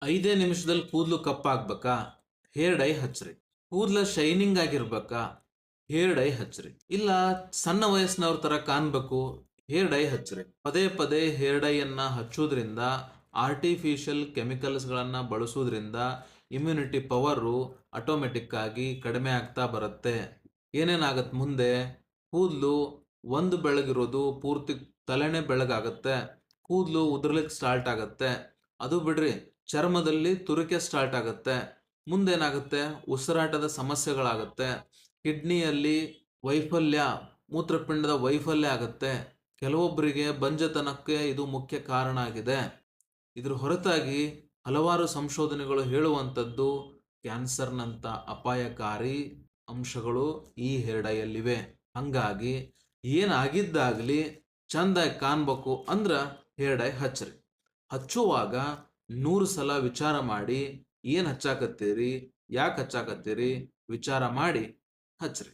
5 ನಿಮಿಷದಲ್ಲಿ ಕೂದಲು ಕಪ್ಪಾಗ್ಬೇಕಾ? Hair dye ಹಚ್ಚ್ರಿ. ಕೂದಲ ಶೈನಿಂಗ್ ಆಗಿರ್ಬೇಕಾ? ಹೇರ್ ಡೈ ಹಚ್ಚ್ರಿ. ಇಲ್ಲ ಸಣ್ಣ ವಯಸ್ಸಿನವ್ರ ತರ ಕಾಣ್ಬೇಕು, ಹೇರ್ ಡೈ ಹಚ್ಚ್ರಿ. ಪದೇ ಪದೇ ಹೇರ್ ಡೈ ಅನ್ನ ಹಚ್ಚೋದ್ರಿಂದ, ಆರ್ಟಿಫಿಷಿಯಲ್ ಕೆಮಿಕಲ್ಸ್ ಗಳನ್ನ ಬಳಸೋದ್ರಿಂದ ಇಮ್ಯುನಿಟಿ ಪವರು ಆಟೋಮೆಟಿಕ್ ಆಗಿ ಕಡಿಮೆ ಆಗ್ತಾ ಬರುತ್ತೆ. ಏನೇನಾಗತ್ ಮುಂದೆ? ಕೂದಲು ಒಂದು ಬೆಳಗಿರೋದು ಪೂರ್ತಿ ತಲೆನೇ ಬೆಳಗಾಗತ್ತೆ. ಕೂದಲು ಉದುರ್ಲಿಕ್ಕೆ ಸ್ಟಾರ್ಟ್ ಆಗತ್ತೆ. ಅದು ಬಿಡ್ರಿ, ಚರ್ಮದಲ್ಲಿ ತುರಿಕೆ ಸ್ಟಾರ್ಟ್ ಆಗತ್ತೆ. ಮುಂದೇನಾಗುತ್ತೆ? ಉಸಿರಾಟದ ಸಮಸ್ಯೆಗಳಾಗತ್ತೆ. ಕಿಡ್ನಿಯಲ್ಲಿ ವೈಫಲ್ಯ, ಮೂತ್ರಪಿಂಡದ ವೈಫಲ್ಯ ಆಗತ್ತೆ. ಕೆಲವೊಬ್ಬರಿಗೆ ಬಂಜತನಕ್ಕೆ ಇದು ಮುಖ್ಯ ಕಾರಣ ಆಗಿದೆ. ಇದ್ರ ಹೊರತಾಗಿ ಹಲವಾರು ಸಂಶೋಧನೆಗಳು ಹೇಳುವಂಥದ್ದು ಕ್ಯಾನ್ಸರ್ನಂತ ಅಪಾಯಕಾರಿ ಅಂಶಗಳು ಈ ಹೇರ್ ಡೈಯಲ್ಲಿವೆ. ಹಂಗಾಗಿ ಏನಾಗಿದ್ದಾಗ್ಲಿ ಚಂದಾಗಿ ಕಾಣ್ಬೇಕು ಅಂದ್ರ ಹೇರ್ ಡೈ ಹಚ್ಚ್ರಿ. ಹಚ್ಚುವಾಗ 100 ಸಲ ವಿಚಾರ ಮಾಡಿ ಏನ್ ಹಚ್ಚಾಕತ್ತೀರಿ, ಯಾಕೆ ಹಚ್ಚಾಕತ್ತೀರಿ ವಿಚಾರ ಮಾಡಿ ಹಚ್ಚ್ರಿ.